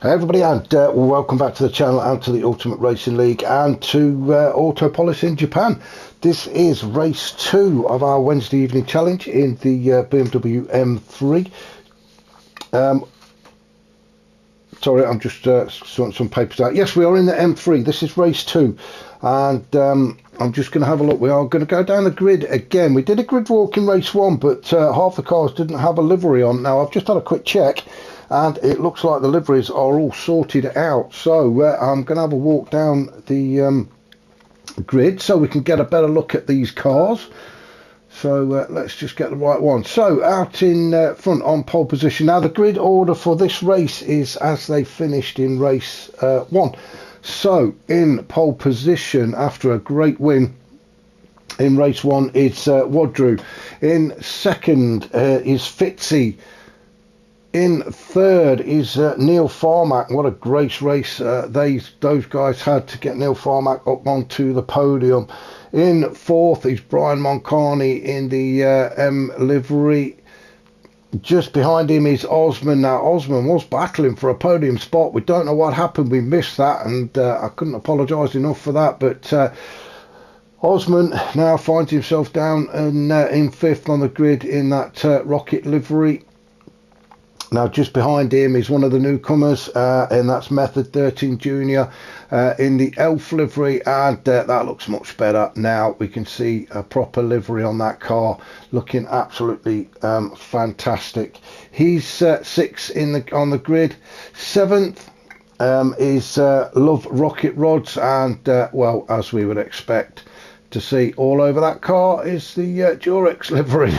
Hey everybody, and welcome back to the channel and to the Ultimate Racing League and to Autopolis in Japan. This is race 2 of our Wednesday evening challenge in the BMW M3. Sorry, I'm just sorting some papers out. Yes, we are in the M3. This is race 2, and I'm just going to have a look. We are going to go down the grid again. We did a grid walk in race 1, but half the cars didn't have a livery on. Now, I've just had a quick check, and it looks like the liveries are all sorted out. So I'm going to have a walk down the grid so we can get a better look at these cars. So let's just get the right one. So out in front on pole position. Now the grid order for this race is as they finished in race 1. So in pole position after a great win in race 1 it's Wadru. In second is Fitzy. In third is Neil Farmack. What a great race those guys had to get Neil Farmack up onto the podium. In fourth is Brian Moncani in the M livery. Just behind him is Osman. Now Osman was battling for a podium spot. We don't know what happened. We missed that, and I couldn't apologise enough for that. But Osman now finds himself down in fifth on the grid in that Rocket livery. Now just behind him is one of the newcomers, and that's Method 13 Junior in the Elf livery, and that looks much better. Now we can see a proper livery on that car, looking absolutely fantastic. He's sixth on the grid. Seventh is Love Rocket Rods, and well, as we would expect to see all over that car is the Durex livery.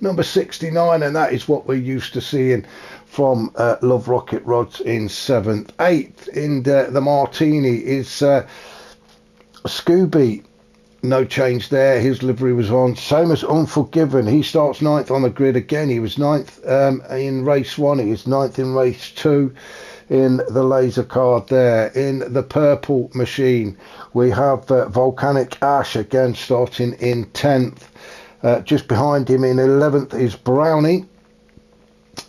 Number 69, and that is what we're used to seeing from Love Rocket Rods in 7th. 8th in the Martini is Scooby. No change there. His livery was on. Same as Unforgiven. He starts 9th on the grid again. He was 9th in race 1. He is 9th in race 2 in the laser card there. In the Purple Machine, we have Volcanic Ash again starting in 10th. Just behind him in 11th is Brownie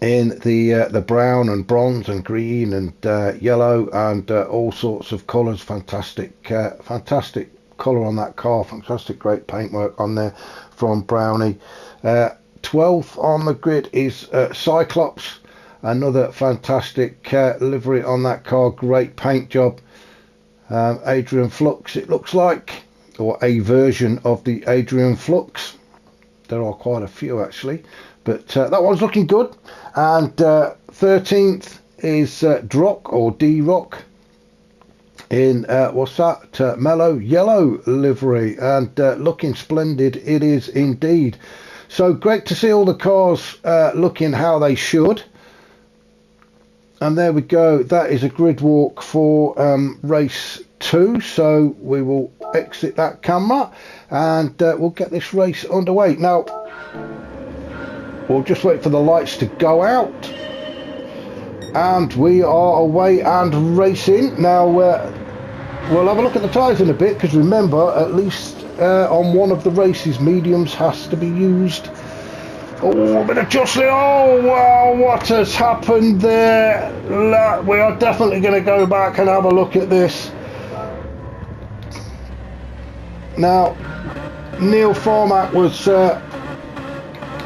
in the brown and bronze and green and yellow and all sorts of colours. Fantastic colour on that car. Fantastic, great paintwork on there from Brownie. 12th on the grid is Cyclops. Another fantastic livery on that car. Great paint job. Adrian Flux, it looks like, or a version of the Adrian Flux. There are quite a few actually, but that one's looking good. And 13th is Drock or D-Rock in what's that? Mellow Yellow livery, and looking splendid it is indeed. So great to see all the cars looking how they should. And there we go. That is a grid walk for race 2. So we will exit that camera and we'll get this race underway. Now we'll just wait for the lights to go out, and we are away and racing. Now we'll have a look at the tyres in a bit, because remember, at least on one of the races, mediums has to be used. Oh, a bit of jostling. Oh, wow, what has happened there? We are definitely going to go back and have a look at this. Now, Neil Farmack was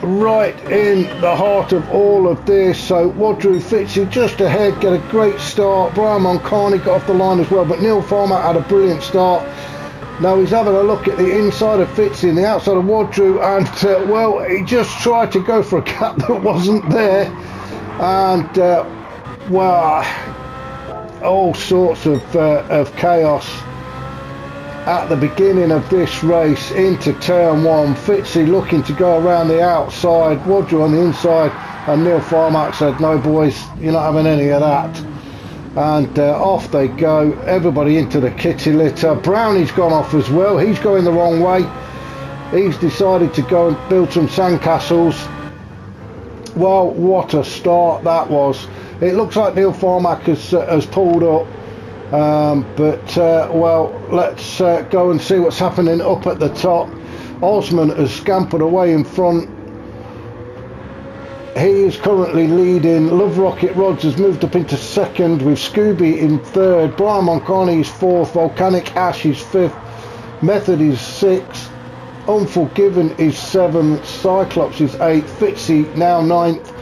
right in the heart of all of this. So Wadru Fitzy just ahead, get a great start. Brian Moncani got off the line as well, but Neil Farmack had a brilliant start. Now he's having a look at the inside of Fitzy and the outside of Wadru, and well, he just tried to go for a gap that wasn't there, and well, all sorts of chaos at the beginning of this race into turn 1. Fitzy looking to go around the outside, Wadru on the inside, and Neil Farmack said, no boys, you're not having any of that. And off they go, everybody into the kitty litter. Brownie's gone off as well. He's going the wrong way. He's decided to go and build some sandcastles. Well, what a start that was. It looks like Neil Farmack has pulled up. But well, let's go and see what's happening up at the top. Osman has scampered away in front. He is currently leading. Love Rocket Rods has moved up into second with Scooby in third. Brian Moncani is fourth. Volcanic Ash is fifth. Method is sixth. Unforgiven is seventh. Cyclops is eighth. Fitzy now ninth.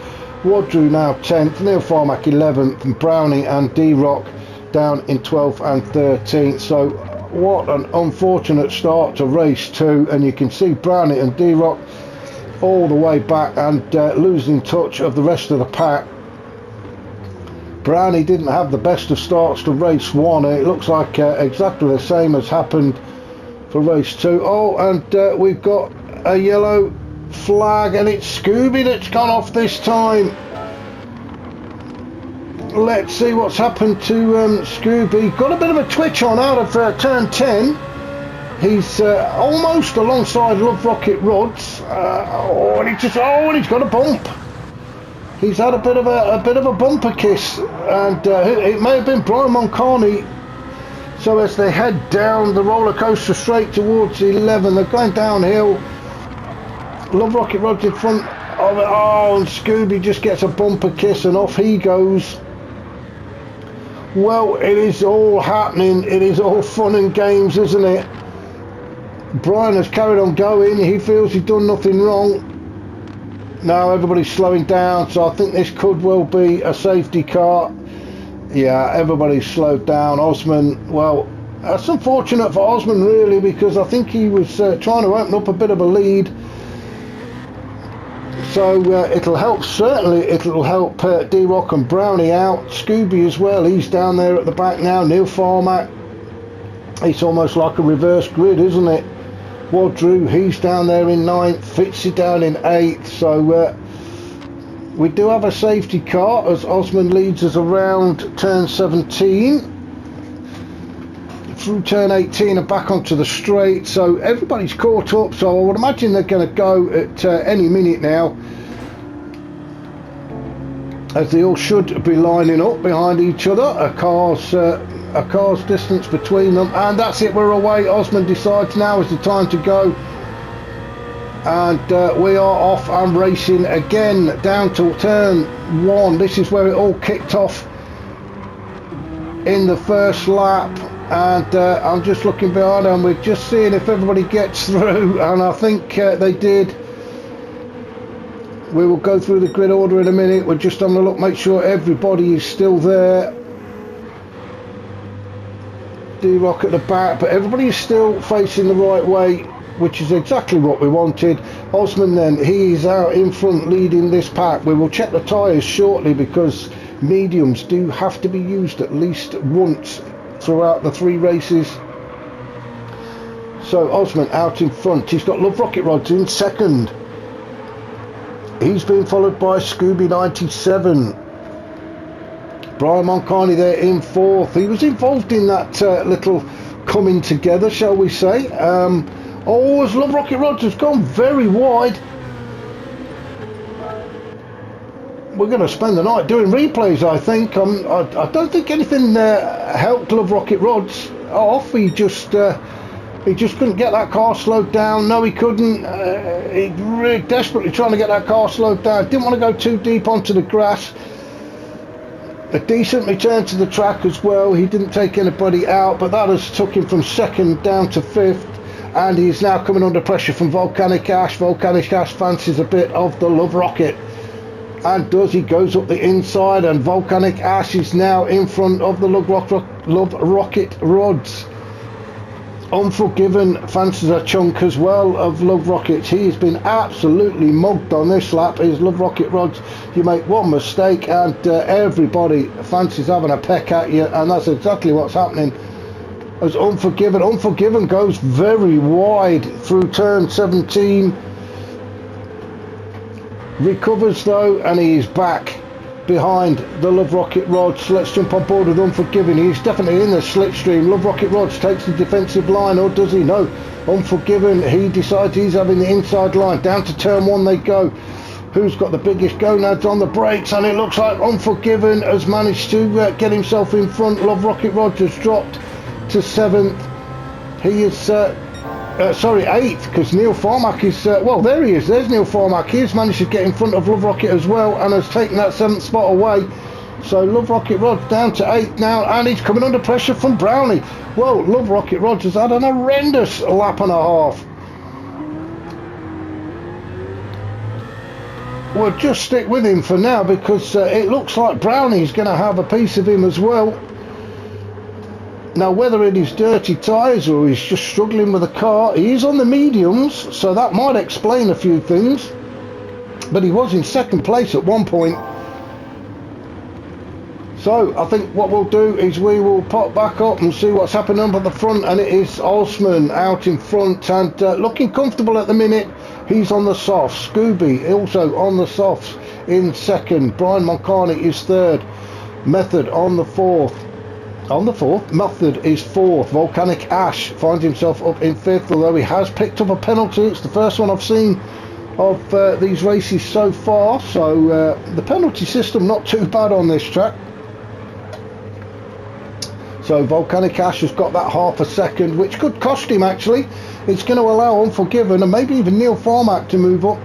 Wadru now 10th. Neil Farmack 11th. And Brownie and D-Rock down in 12th and 13th. So what an unfortunate start to race 2. And you can see Brownie and D-Rock all the way back and losing touch of the rest of the pack. Brownie didn't have the best of starts to race 1. It looks like exactly the same has happened for race 2. Oh, and we've got a yellow flag, and it's Scooby that's gone off this time. Let's see what's happened to Scooby. Got a bit of a twitch on out of turn 10. He's almost alongside Love Rocket Rods. And he's got a bump. He's had a bit of a bumper kiss, and it may have been Brian Moncani. So as they head down the roller coaster straight towards 11, they're going downhill. Love Rocket Rods in front of it. Oh, and Scooby just gets a bumper kiss, and off he goes. Well, it is all happening. It is all fun and games, isn't it? Brian has carried on going. He feels he's done nothing wrong. Now everybody's slowing down, so I think this could well be a safety car. Yeah, everybody's slowed down. Osman, well, that's unfortunate for Osman really, because I think he was trying to open up a bit of a lead. So it'll help, certainly it'll help D-Rock and Brownie out. Scooby as well, he's down there at the back now. Neil Farmack, it's almost like a reverse grid, isn't it? Wadru, he's down there in 9th. Fitzy down in 8th. So we do have a safety car as Osman leads us around turn 17. Through turn 18 and back onto the straight. So everybody's caught up. So I would imagine they're going to go at any minute now, as they all should be lining up behind each other. A car's distance between them, and that's it, we're away. Osman decides now is the time to go, and we are off and racing again down to turn 1. This is where it all kicked off in the first lap, and I'm just looking behind and we're just seeing if everybody gets through, and I think they did. We will go through the grid order in a minute. We're just having a look, make sure everybody is still there. D-Rock at the back, but everybody is still facing the right way, which is exactly what we wanted. Osman then, he's out in front leading this pack. We will check the tyres shortly, because mediums do have to be used at least once throughout the 3 races. So Osman out in front. He's got Love Rocket Rods in second. He's been followed by Scooby 97. Brian Moncani there in 4th. He was involved in that little coming together, shall we say. Oh, as Love Rocket Rods has gone very wide. We're going to spend the night doing replays, I think. I don't think anything helped Love Rocket Rods off. He just couldn't get that car slowed down. No, he couldn't. He's really desperately trying to get that car slowed down. Didn't want to go too deep onto the grass. A decent return to the track as well. He didn't take anybody out, but that has took him from 2nd down to 5th, and he's now coming under pressure from Volcanic Ash. Volcanic Ash fancies a bit of the Love Rocket, and does. He goes up the inside, and Volcanic Ash is now in front of the Love Rocket Rods. Unforgiven fancies a chunk as well of Love Rockets. He's been absolutely mugged on this lap. His Love Rocket Rods, you make one mistake and everybody fancies having a peck at you, and that's exactly what's happening. As Unforgiven goes very wide through turn 17. Recovers though, and he's back behind the Love Rocket Rods. Let's jump on board with Unforgiven. He's definitely in the slipstream. Love Rocket Rods takes the defensive line, or does he? No. Unforgiven, he decides he's having the inside line. Down to turn 1 they go. Who's got the biggest gonads on the brakes? And it looks like Unforgiven has managed to get himself in front. Love Rocket Rods has dropped to 7th. He is sorry, 8th, because Neil Farmack is, well, there he is, there's Neil Farmack. He's managed to get in front of Love Rocket as well and has taken that 7th spot away. So Love Rocket Rod's down to 8th now, and he's coming under pressure from Brownie. Well, Love Rocket Rod's has had an horrendous lap and a half. We'll just stick with him for now, because it looks like Brownie's going to have a piece of him as well. Now, whether it is dirty tyres or he's just struggling with the car, he is on the mediums, so that might explain a few things. But he was in 2nd place at one point. So I think what we'll do is we will pop back up and see what's happening up at the front, and it is Osman out in front and looking comfortable at the minute. He's on the softs. Scooby also on the softs in 2nd. Brian Moncani is 3rd. Method on the 4th. Method is 4th. Volcanic Ash finds himself up in 5th, although he has picked up a penalty. It's the first one I've seen of these races so far, so the penalty system not too bad on this track. So Volcanic Ash has got that half a second, which could cost him actually. It's going to allow Unforgiven and maybe even Neil Farmack to move up,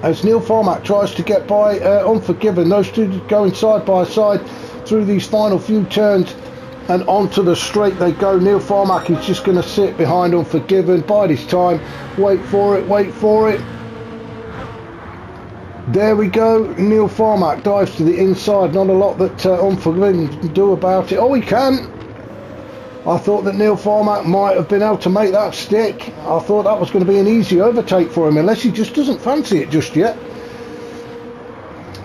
as Neil Farmack tries to get by Unforgiven. Those two going side by side through these final few turns, and onto the straight they go. Neil Farmack is just going to sit behind Unforgiven, bide his time, wait for it. There we go. Neil Farmack dives to the inside. Not a lot that Unforgiven can do about it. Oh, he can. I thought that Neil Farmack might have been able to make that stick. I thought that was going to be an easy overtake for him, unless he just doesn't fancy it just yet.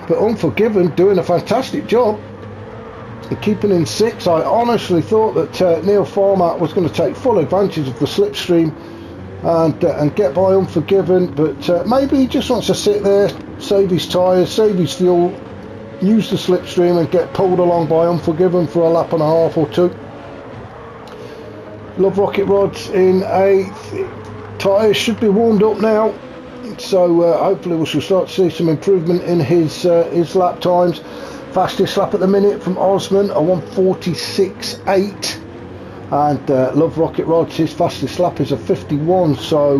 But Unforgiven doing a fantastic job and keeping in 6th. I honestly thought that Neil Farmack was going to take full advantage of the slipstream and get by Unforgiven, but maybe he just wants to sit there, save his tyres, save his fuel, use the slipstream and get pulled along by Unforgiven for a lap and a half or two. Love Rocket Rod's in 8th. Tyres should be warmed up now, so hopefully we shall start to see some improvement in his lap times. Fastest lap at the minute from Osman, a 1:46.8. And Love Rocket Rod's, his fastest lap is a 51, so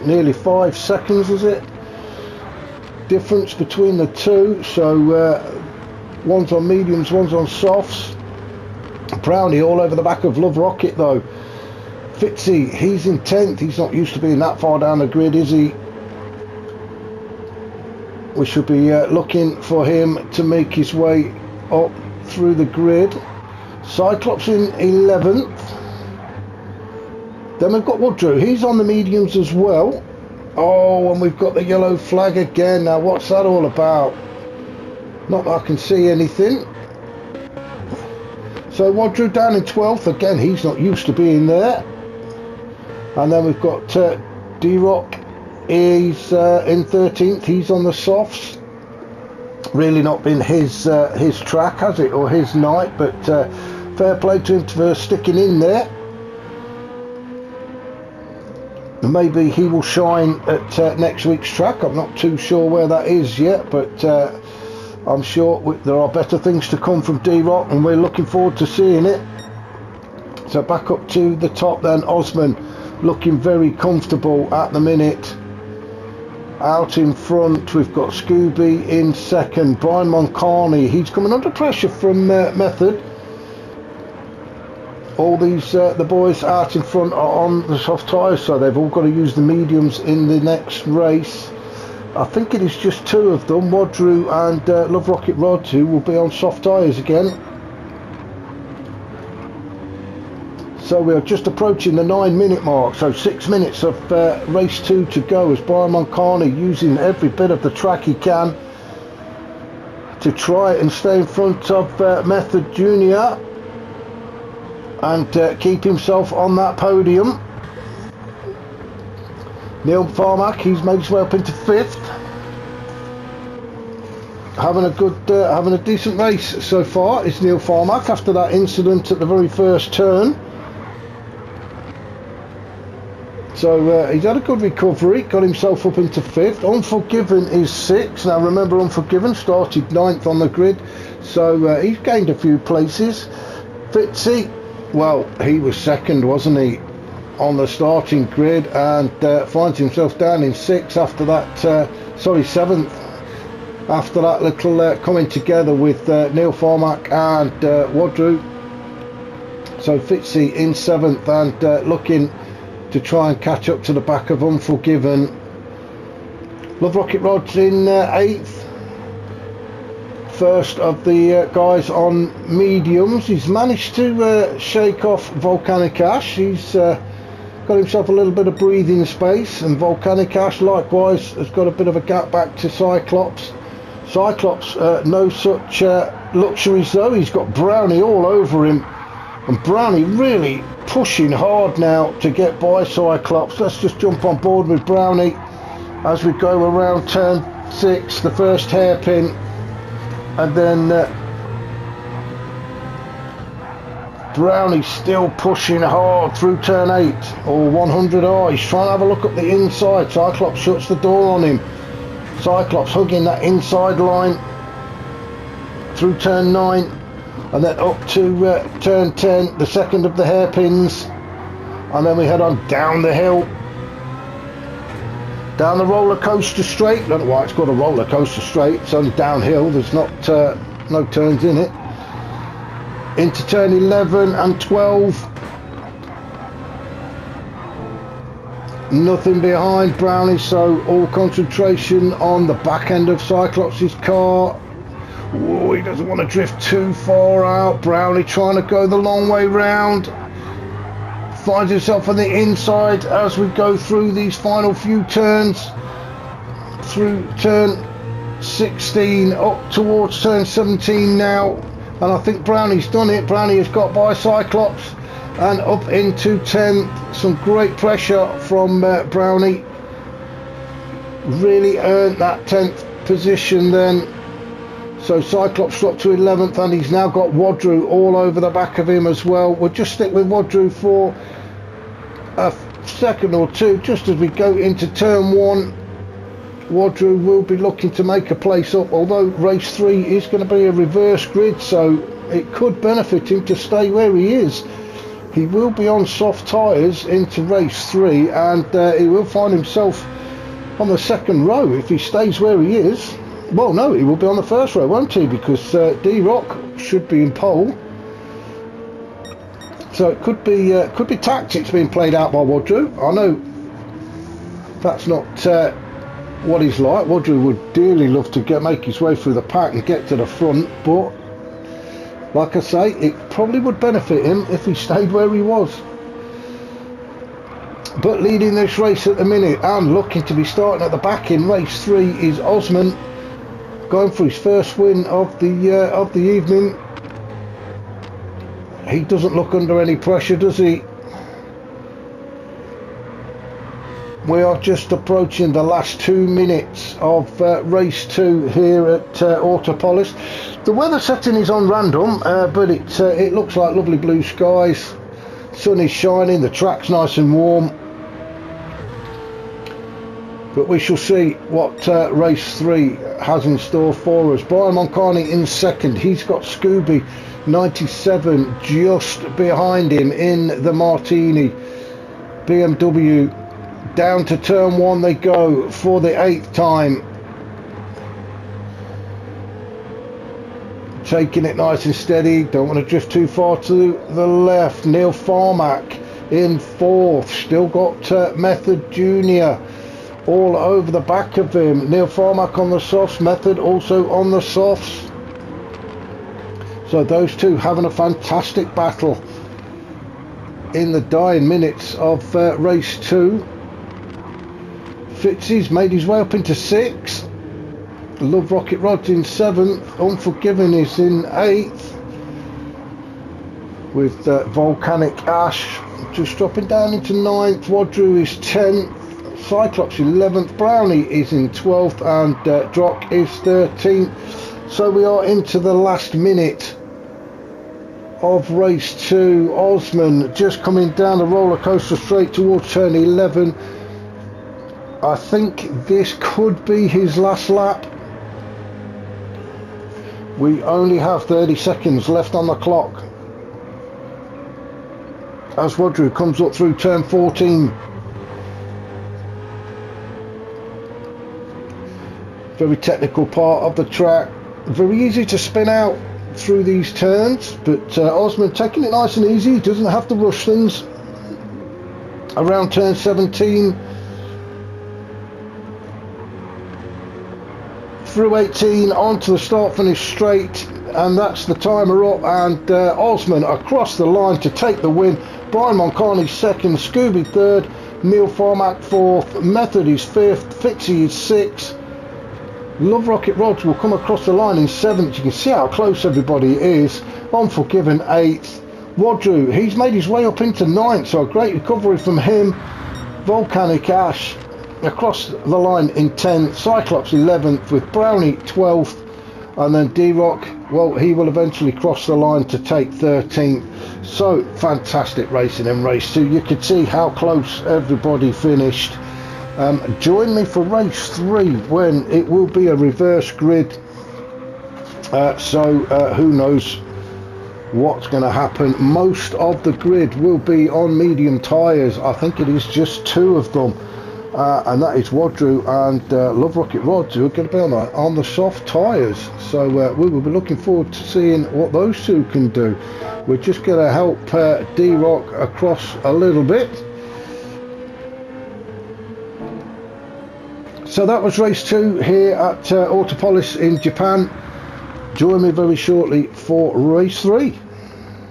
nearly 5 seconds is it difference between the two. So one's on mediums, one's on softs. Brownie all over the back of Love Rocket though. Fitzy, he's in 10th. He's not used to being that far down the grid, is he? We should be looking for him to make his way up through the grid. Cyclops in 11th. Then we've got Woodrow. He's on the mediums as well. Oh, and we've got the yellow flag again. Now, what's that all about? Not that I can see anything. So Woodrow down in 12th. Again, he's not used to being there. And then we've got D-Rock. He's in 13th. He's on the softs. Really not been his track, has it, or his night, but fair play to him for sticking in there. And maybe he will shine at next week's track. I'm not too sure where that is yet, but I'm sure there are better things to come from D-Rock, and we're looking forward to seeing it. So back up to the top then, Osman looking very comfortable at the minute. Out in front we've got Scooby in 2nd. Brian Moncani, he's coming under pressure from Method. All these the boys out in front are on the soft tyres, so they've all got to use the mediums in the next race. I think it is just 2 of them, Wadru and Love Rocket Rod, who will be on soft tyres again. So we are just approaching the 9-minute mark, so 6 minutes of race 2 to go, as Brian Moncani using every bit of the track he can to try and stay in front of Method Junior and keep himself on that podium. Neil Farmack, he's made his way up into 5th, having a decent race so far is Neil Farmack after that incident at the very first turn. So he's had a good recovery, got himself up into 5th. Unforgiven is 6th. Now remember, Unforgiven started 9th on the grid, so he's gained a few places. Fitzy, well, he was 2nd, wasn't he? on the starting grid, and finds himself down in 6th after that, sorry, 7th, after that little coming together with Neil Farmack and Wadru. So Fitzy in 7th and looking to try and catch up to the back of Unforgiven. Love Rocket Rods in 8th. First of the guys on mediums. He's managed to shake off Volcanic Ash. He's got himself a little bit of breathing space, and Volcanic Ash likewise has got a bit of a gap back to Cyclops. Cyclops no such luxuries though. He's got Brownie all over him, and Brownie really pushing hard now to get by Cyclops. Let's just jump on board with Brownie as we go around turn 6, the first hairpin. And then Brownie's still pushing hard through turn 8 or 100R. He's trying to have a look up the inside. Cyclops shuts the door on him. Cyclops hugging that inside line through turn 9 and then up to turn 10, the second of the hairpins. And then we head on down the hill, down the roller coaster straight. I don't know why it's called a roller coaster straight, it's only downhill, there's not no turns in it. Into turn 11 and 12. Nothing behind Brownie, so all concentration on the back end of Cyclops' car. Ooh, he doesn't want to drift too far out. Brownie trying to go the long way round. Finds himself on the inside as we go through these final few turns, through turn 16 up towards turn 17 now, and I think Brownie's done it. Brownie has got by Cyclops and up into 10th. Some great pressure from Brownie, really earned that 10th position then. So Cyclops dropped to 11th, and he's now got Wadru all over the back of him as well. We'll just stick with Wadru for a second or two just as we go into turn 1. Wadru will be looking to make a place up, although race 3 is going to be a reverse grid, so it could benefit him to stay where he is. He will be on soft tyres into race 3, and he will find himself on the second row if he stays where he is. Well, no, he will be on the first row, won't he? Because D-Rock should be in pole. So it could be tactics being played out by Wadru. I know that's not what he's like. Wadru would dearly love to make his way through the pack and get to the front, but like I say, it probably would benefit him if he stayed where he was. But leading this race at the minute and looking to be starting at the back in race 3 is Osman, going for his first win of the evening. He doesn't look under any pressure, does he? We are just approaching the last 2 minutes of race 2 here at Autopolis. The weather setting is on random, but it looks like lovely blue skies. Sun is shining, the track's nice and warm. But we shall see what race 3 has in store for us. Brian Moncani in second. He's got Scooby 97 just behind him in the Martini BMW. Down to turn 1 they go for the 8th time. Taking it nice and steady. Don't want to drift too far to the left. Neil Farmack in 4th. Still got Method Junior all over the back of him. Neil Farmack on the softs, Method also on the softs. So those two having a fantastic battle in the dying minutes of race 2. Fitzy's made his way up into 6th. Love Rocket Rods in 7th. Unforgiven is in 8th. With Volcanic Ash just dropping down into 9th. Wadru is 10th. Cyclops 11th. Brownie is in 12th. And Drock is 13th. So we are into the last minute of race 2. Osman just coming down the roller coaster straight towards turn 11. I think this could be his last lap. We only have 30 seconds left on the clock. as Wadru comes up through turn 14. Very technical part of the track, very easy to spin out through these turns, but Osman taking it nice and easy. He doesn't have to rush things around turn 17 through 18 onto the start finish straight, and that's the timer up, and Osman across the line to take the win. Brian Moncani second, Scooby third, Neil Formack fourth, Method is fifth, Fitzy is sixth. Love Rocket Rods will come across the line in seventh. You can see how close everybody is. Unforgiven eighth. Wadru, he's made his way up into ninth, so a great recovery from him. Volcanic Ash across the line in 10th. Cyclops 11th with Brownie 12th. And then D-Rock, well, he will eventually cross the line to take 13th. So fantastic racing in race 2. You could see how close everybody finished. Join me for race 3 when it will be a reverse grid. Who knows what's going to happen. Most of the grid will be on medium tyres. I think it is just 2 of them, and that is Wadru and Love Rocket Rods, who are going to be on the soft tyres. So we will be looking forward to seeing what those two can do. We're just going to help D-Rock across a little bit. So that was race 2 here at Autopolis in Japan. Join me very shortly for race 3.